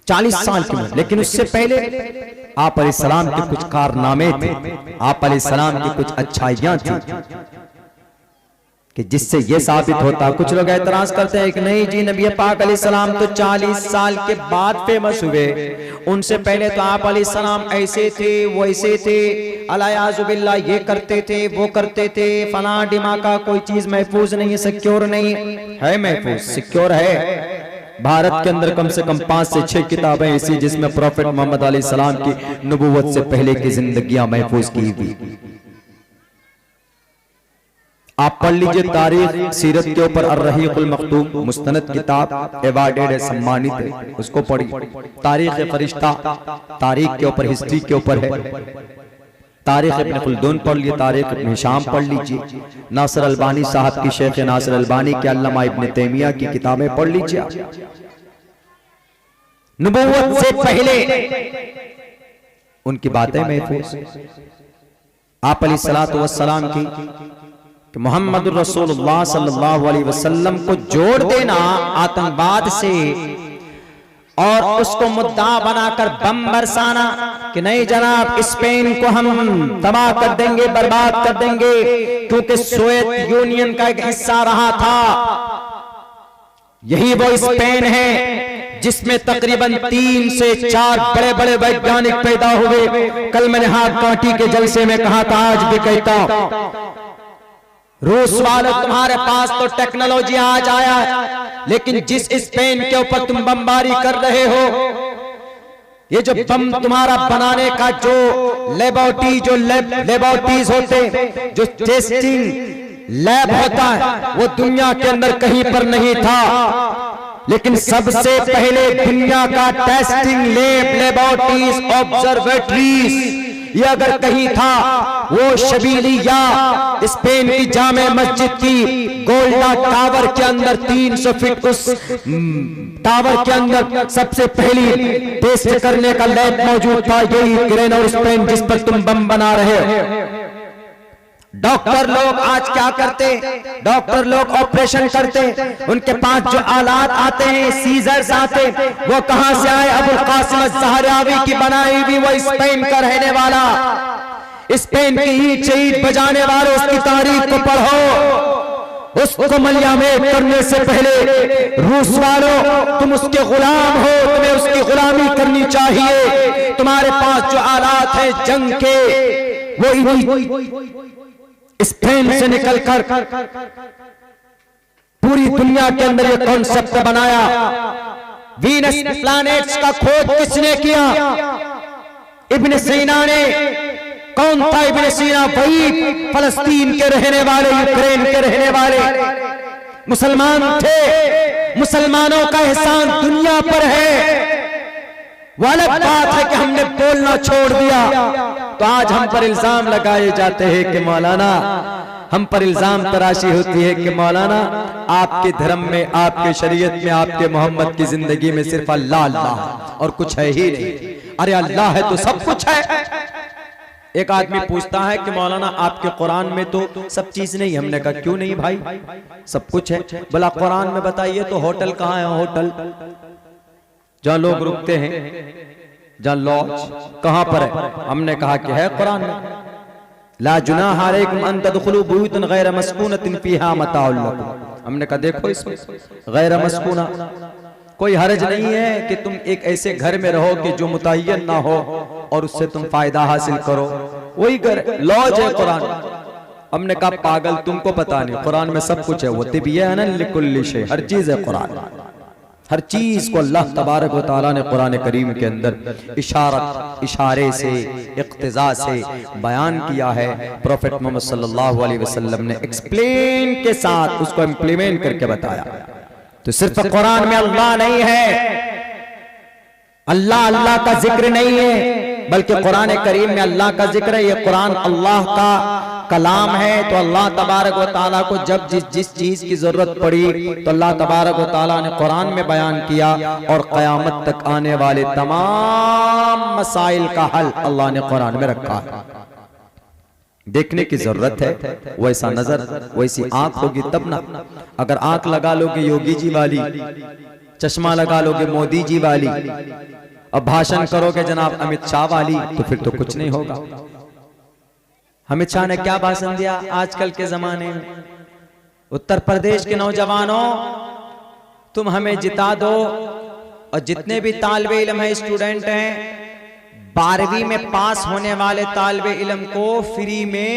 40 साल की उम्र। लेकिन उससे पहले आप अलैहिस्सलाम के कुछ कारनामे थे, आप अलैहिस्सलाम की कुछ अच्छाइयां थी कि जिससे ये साबित होता। कुछ लोग एतराज करते हैं कि नहीं जी, नबी पाक अलैहिस्सलाम तो 40 साल के बाद फेमस हुए, उनसे पहले तो आप अलैहिस्सलाम ऐसे थे, वो ऐसे थे, अलायाजुबिल्लाह, ये करते थे, वो करते थे, फला डिमाका, कोई चीज महफूज नहीं है, सिक्योर नहीं है। महफूज सिक्योर है। भारत के अंदर कम से कम 5 से 6 किताबें ऐसी जिसमें प्रॉफेट मोहम्मद अलैहिस्सलाम की नबूवत से पहले की जिंदगियां महफूज की हुई। आप पढ़ लीजिए तारीख सीरत के ऊपर अर्रहीकुल मखतूम, मुस्तनद किताब, अवार्डेड है, सम्मानित है, उसको पढ़िए। तारीख फरिश्ता, तारीख के ऊपर, हिस्ट्री के ऊपर है। तारीख इब्न खुल्दून पढ़ लीजिए, तारीख इब्न हिशाम पढ़ लीजिए, नासिर अलबानी साहब की, शेख नासिर अलबानी के, अल्लामा इब्न तैमिया की किताबें पढ़ लीजिए। नबूवत से पहले उनकी बातें महफूज। आप अलैहिस्सलातु वस्सलाम की मोहम्मद रसूलुल्लाह सल्लल्लाहु अलैहि वसल्लम को जोड़ देना आतंकवाद से और उसको मुद्दा बनाकर बम बरसाना कि नहीं जनाब, स्पेन को हम तबाह कर देंगे, बर्बाद कर देंगे, क्योंकि सोवियत यूनियन का एक हिस्सा रहा था। यही वो स्पेन है जिसमें तकरीबन 3 से 4 बड़े बड़े वैज्ञानिक पैदा हुए। कल मैंने हाथ कांटी के जलसे में कहा था, आज भी कहता हूं, रूस वालों, तुम्हारे पास तो टेक्नोलॉजी आज आया है, लेकिन जिस स्पेन के ऊपर तुम बमबारी कर रहे हो, ये जो बम तुम्हारा बनाने का जो लेबोरेटरीज होते, जो टेस्टिंग लैब होता है, वो दुनिया के अंदर कहीं पर नहीं था। लेकिन सबसे पहले दुनिया का टेस्टिंग लेबोरेटरीज, ऑब्जर्वेटरीज, ये अगर कहीं था, वो शबीलिया स्पेन की जामे मस्जिद की गोल्डा टावर के अंदर 300 फीट उस टावर के अंदर सबसे पहली टेस्ट करने का लैब मौजूद था। यही यूक्रेन और स्पेन जिस पर तुम बम बना रहे हो। डॉक्टर लोग आज क्या करते, डॉक्टर लोग ऑपरेशन करते, उनके पास जो आलात आते हैं, सीजर्स आते, वो कहां से आए? अबुल कासिम ज़हरावी की बनाई हुई, वो स्पेन का रहने वाला, स्पेन की ईंट से ईंट बजाने वाले, उसकी तारीख को पढ़ो। उसको मलियामें करने से पहले रूस वालों, तुम उसके गुलाम हो, तुम्हें उसकी गुलामी करनी चाहिए। तुम्हारे पास जो आलात है जंग के, वो स्पेन से निकलकर पूरी दुनिया के अंदर ये कॉन्सेप्ट बनाया। वीनस प्लैनेट्स का खोज किसने किया? इब्न सीना ने। कौन था इब्न सीना? वही फलस्तीन के रहने वाले, यूक्रेन के रहने वाले मुसलमान थे। मुसलमानों का एहसान दुनिया पर है। वो अलग बात है कि हमने बोलना छोड़ दिया, तो आज हम पर इल्जाम लगाए जाते हैं कि मौलाना, हम पर इल्जाम तराशी होती है कि मौलाना आपके धर्म में, आपके शरीयत में, आपके मोहम्मद की जिंदगी में सिर्फ अल्लाह अल्लाह और कुछ है ही नहीं। अरे अल्लाह है तो सब कुछ है। एक आदमी पूछता है कि मौलाना आपके कुरान में तो सब चीज नहीं। हमने कहा क्यों नहीं भाई, सब कुछ है। बोला कुरान में बताइए तो होटल कहाँ है? होटल जहाँ लोग रुकते हैं, जहाँ लॉज, कहां पर है? हमने कहा कि है कुरान में, ला जुनाह अलैकुम अन तदखुलू बुयूतन गैर मस्कूनतिन फीहा मताउल लकुम। हमने कहा देखो इसमें गैर मस्कूना, कोई हर्ज नहीं है कि तुम एक ऐसे घर में रहो कि जो मुतय्यन ना हो और उससे तुम फायदा हासिल करो, वही घर लॉज है कुरान। हमने कहा पागल, तुमको पता नहीं, कुरान में सब कुछ है। वो तिब्यानन लिकुल्लि शै, हर चीज है कुरान। हर चीज को अल्लाह तबारक व तआला ने कुरान करीम के अंदर इशारे से, इक्तिजा से बयान किया है। प्रॉफेट मोहम्मद सल्लल्लाहु अलैहि वसल्लम ने एक्सप्लेन के साथ उसको इंप्लीमेंट करके बताया। तो सिर्फ कुरान में अल्लाह नहीं है, अल्लाह अल्लाह का जिक्र नहीं है, बल्कि कुरान करीम में अल्लाह का जिक्र है। ये कुरान अल्लाह का कलाम है। तो अल्लाह तबारक व तआला को जब जिस चीज की जरूरत पड़ी तो अल्लाह तबारक व तआला ने कुरान में बयान किया, और क़यामत तक आने वाले तमाम मसाइल का हल अल्लाह ने कुरान में रखा है। देखने की जरूरत है, वैसा नजर, वैसी आंख होगी तब ना। अगर आंख लगा लोगे योगी जी वाली, चश्मा लगा लोगे मोदी जी वाली और भाषण करोगे जनाब अमित शाह वाली, तो फिर तो कुछ नहीं होगा। अमित शाह ने क्या भाषण दिया आजकल के जमाने में? उत्तर प्रदेश के नौजवानों, तुम हमें जिता दो और जितने भी तालिबे इल्म है, स्टूडेंट हैं, 12वीं में पास होने वाले तालिबे इल्म को फ्री में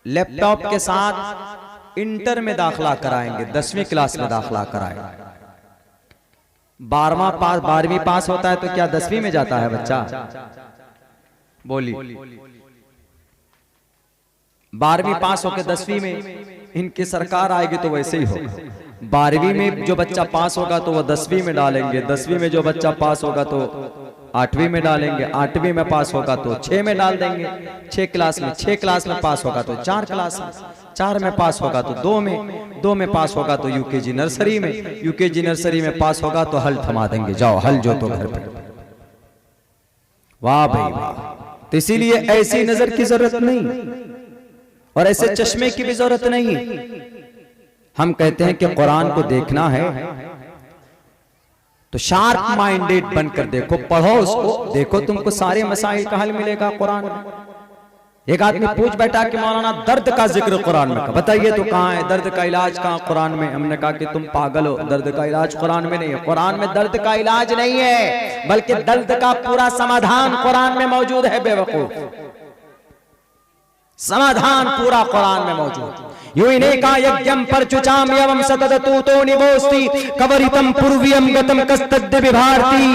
लैपटॉप के साथ इंटर में दाखिला कराएंगे, 10वीं क्लास में दाखिला कराएंगे। 12वीं पास होता है तो क्या 10वीं में जाता है बच्चा? बोली 12वीं पास होकर 10वीं में इनकी सरकार आएगी तो वैसे ही होगा। 12वीं में जो बच्चा पास होगा तो वह 10वीं में डालेंगे, 10वीं में जो बच्चा पास होगा तो 8वीं में डालेंगे, 8वीं में पास होगा तो 6 में डाल देंगे, 6 क्लास में, 6 क्लास में पास होगा तो 4 क्लास में, 4 में पास होगा तो 2 में, 2 में पास होगा तो यूकेजी नर्सरी में, यूकेजी नर्सरी में पास होगा तो हल थमा देंगे, जाओ हल जो तो घर पे। वाह भाई वाह। तो इसीलिए ऐसी नजर की जरूरत नहीं और ऐसे चश्मे की भी जरूरत नहीं। हम कहते हैं कि कुरान को देखना है तो शार्प माइंडेड बनकर देखो, पढ़ो उसको, देखो तुमको सारे मसाइल का हल मिलेगा कुरान में। एक आदमी पूछ बैठा कि मौलाना दर्द का जिक्र कुरान में कहा, बताइए तो कहाँ है दर्द का इलाज, कहाँ कुरान में? हमने कहा कि तुम पागल हो, दर्द का इलाज कुरान में नहीं है। कुरान में दर्द का इलाज नहीं है, बल्कि दर्द का पूरा समाधान कुरान में मौजूद है। बेवकूफ, समाधान पूरा कुरान में मौजूद। युइनेका यज्ञम परचुचाम यवम सतततूतो निवोस्ति कवरितम पूर्वियम गतम कस्तद्य विभारती।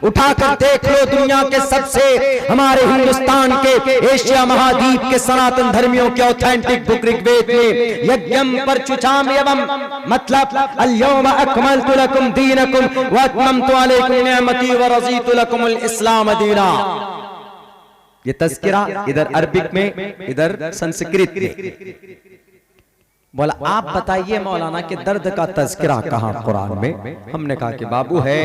उठाकर देख लो दुनिया के सबसे, हमारे हिंदुस्तान के, एशिया महाद्वीप के सनातन धर्मियों के ऑथेंटिक बुक ऋग्वेद में यज्ञम परचुचाम यवम मतलब अल-यौम अकमलतु लकुम दीनकुम व अतममतु अलैकुम निअमती व रज़ीतु लकुमुल इस्लाम दीना। ये तज़किरा इधर अरबिक में, इधर संस्कृत में। बोला आप बताइए मौलाना कि दर्द का तज़किरा कहां कुरान में? हमने कहा कि बाबू है,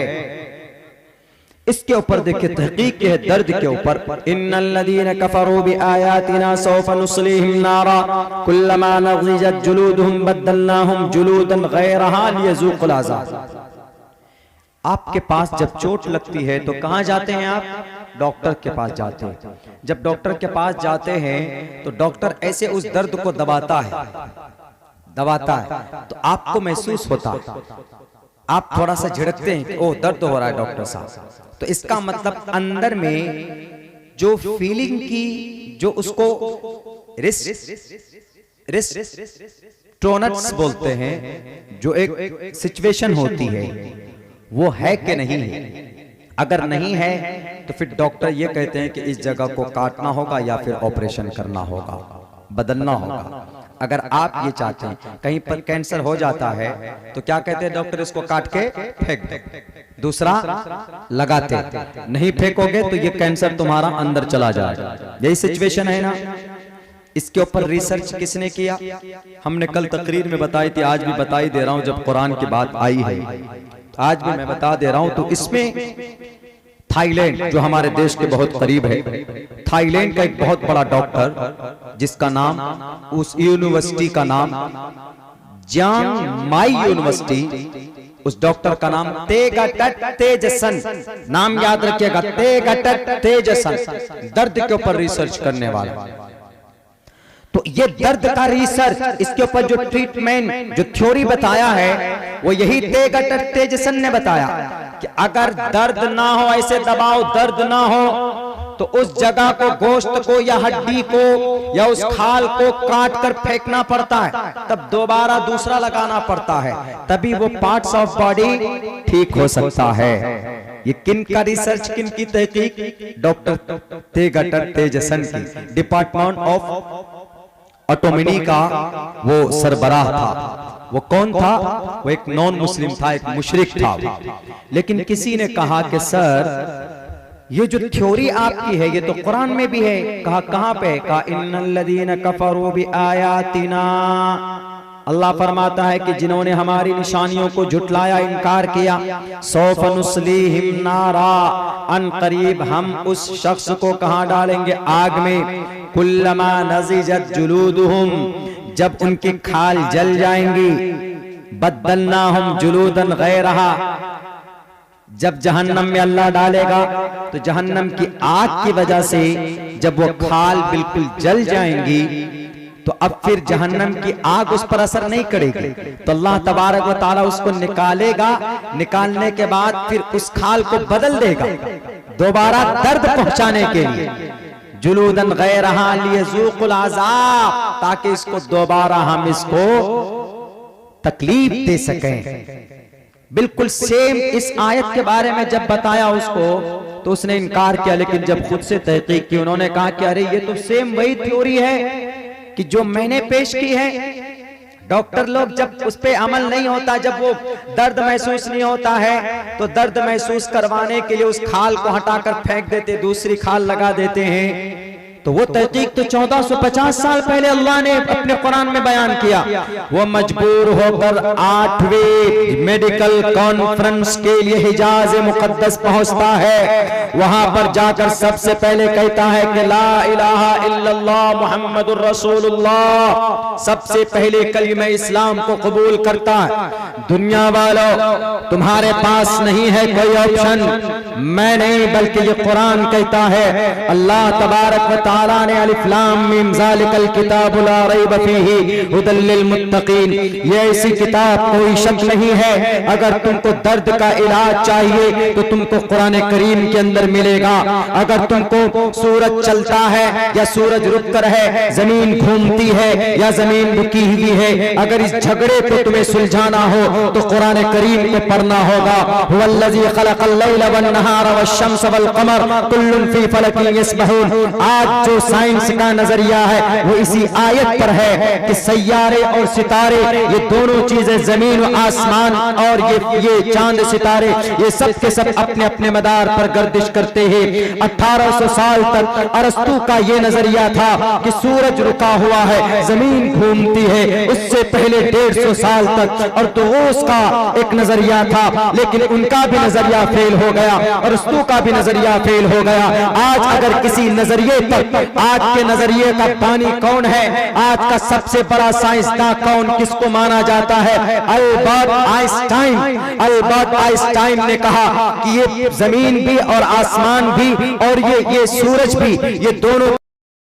इसके ऊपर देखिए तहकीक है दर्द के ऊपर। इन्नल्लज़ीना कफ़रू बिआयातिना सौफ़ नुस्लीहिम नारा कुल्लमा नज़िजत जुलूदुहुम बद्दलनाहुम जुलूदन गैरहा लियज़ूक़ुल अज़ाब। आपके पास जब चोट लगती है तो कहां जाते हैं आप? डॉक्टर के पास जाते हैं। जब डॉक्टर के पास जाते हैं तो डॉक्टर ऐसे उस दर्द को दबाता है तो आपको महसूस होता, आप थोड़ा सा झिड़कते हैं कि ओह दर्द हो रहा है डॉक्टर साहब। तो इसका मतलब अंदर में जो फीलिंग की, जो उसको रिस्ट्रोनट्स बोलते हैं, जो एक सिचुएशन होती है, वो है कि नहीं है। अगर नहीं है तो फिर डॉक्टर ये कहते हैं कि इस जगह को काटना होगा या फिर ऑपरेशन करना होगा, बदलना होगा। अगर आप ये चाहते हैं, कहीं पर कैंसर हो जाता है तो क्या कहते हैं डॉक्टर? इसको काट के फेंक दो, दूसरा लगाते। नहीं फेंकोगे तो ये कैंसर तुम्हारा अंदर चला जाएगा। यही सिचुएशन है ना। इसके ऊपर रिसर्च किसने किया? हमने कल तकरीर में बताई थी, आज भी बताई दे रहा हूं। जब कुरान की बात आई है आज भी मैं बता दे रहा हूं। तो इसमें थाईलैंड, जो हमारे देश के बहुत करीब है, थाईलैंड का एक बहुत बड़ा डॉक्टर, जिसका नाम, उस यूनिवर्सिटी का नाम जियांग माई यूनिवर्सिटी, उस डॉक्टर का नाम तेगाटट तेजसन, नाम याद रखिएगा, तेगाटट तेजसन, दर्द के ऊपर रिसर्च करने वाला। तो ये दर्द का रिसर्च, इसके ऊपर जो ट्रीटमेंट, जो थ्योरी बताया है, वो यही तेगाटट तेजसन ने बताया कि अगर दर्द ना हो, ऐसे दबाव दर्द ना हो, तो उस जगह को, गोश्त को या हड्डी को या उस खाल को काट कर फेंकना पड़ता है, तब दोबारा दूसरा लगाना पड़ता है, तभी वो पार्ट्स ऑफ बॉडी ठीक हो सकता है। ये किन का रिसर्च, किन की तहकीक? डॉक्टर तेगाटट तेजसन की। डिपार्टमेंट ऑफ ऑटोमिनी का वो सरबराह था। वो कौन था? वो एक नॉन मुस्लिम था, एक मुशरिक था। लेकिन किसी ने कहा कि सर ये जो थ्योरी आपकी है ये तो कुरान में भी है। कहा कहां पे? कहा इन्नल्लज़ीना कफ़रू बिआयातिना। अल्लाह फरमाता है कि जिन्होंने हमारी निशानियों को झुटलाया, इनकार किया, सौफ़ नुस्लीहिम नारा, अन करीब हम उस शख्स को कहां डालेंगे? आग में। कुल्लमा नज़िजत जुलूदुहुम, जब उनकी खाल जल जाएंगी, बद्दलनाहुम जुलूदन गैरहा। जब जहन्नम में अल्लाह डालेगा तो जहन्नम की आग की वजह से जब वो खाल बिल्कुल जल जाएंगी तो अब फिर जहन्नम की आग उस पर असर नहीं करेगी, तो अल्लाह तबारक व तआला उसको निकालेगा। निकालने के बाद फिर उस खाल को बदल देगा दोबारा दर्द पहुंचाने के लिए, जुलूदन गैरहा लियज़ूक़ुल अज़ाब, ताकि इसको दोबारा हम इसको तकलीफ दे सकें। बिल्कुल सेम इस आयत के बारे में जब बताया उसको तो उसने इनकार किया, लेकिन जब खुद से तहकीक की उन्होंने कहा कि अरे ये तो सेम वही थ्योरी है कि जो मैंने पेश की है। डॉक्टर लोग जब उस पे अमल नहीं होता, जब वो दर्द महसूस नहीं होता है तो दर्द महसूस करवाने के लिए उस खाल को हटाकर फेंक देते, दूसरी खाल लगा देते हैं। तो वो तहकीक तो 1450 साल पहले अल्लाह ने अपने कुरान में बयान किया। वो मजबूर होकर 8वें मेडिकल कॉन्फ्रेंस के लिए हिजाज मुकद्दस पहुंचता है। वहां पर जाकर सबसे पहले कहता है कि ला इलाहा इल्लल्लाह मुहम्मदुर रसूलुल्लाह, सबसे पहले कलीमा इस्लाम को कबूल करता है। दुनिया वालों, तुम्हारे पास नहीं है कोई ऑप्शन, मैं नहीं बल्कि ये कुरान कहता है। अल्लाह तबारक व तआला ने अलिफ लाम मीम ज़ालिकल किताबु ला रैब फीही हुदल लिल मुत्तकीन, ये ऐसी किताब कोई शक नहीं है, अगर तुमको दर्द का इलाज चाहिए तो तुमको कुरान करीम के अंदर मिलेगा। अगर तुमको सूरज चलता है या सूरज रुक कर है, जमीन घूमती है या जमीन रुकी हुई है, अगर इस झगड़े को तुम्हें सुलझाना हो तो कुरान करीम को पढ़ना होगा। हुवल्लज़ी खलक़ल लैला वन नहारा वश-शम्स वल क़मर कुल्लुन फी फलकिन यस्बहून। आज जो साइंस का नजरिया है वो इसी आयत पर है कि सैयारे और सितारे, ये दोनों चीजें जमीन व आसमान और ये चांद सितारे, ये सब के सब अपने अपने मदार पर गर्दिश करते हैं। 1800 साल तक अरस्तु का ये नजरिया था कि सूरज रुका हुआ है, जमीन घूमती है। उससे पहले 150 साल तक और दुरूस का एक नजरिया था, लेकिन उनका भी नजरिया फेल हो गया, अरस्तु का भी नजरिया फेल हो गया। आज अगर किसी नजरिए पर, आज के नजरिए का बानी कौन है, आज का सबसे बड़ा साइंसदान कौन, किसको माना जाता है? Albert Einstein. अल्बर्ट आइंस्टाइन ने कहा कि ये जमीन भी और आसमान भी और ये सूरज भी, ये दोनों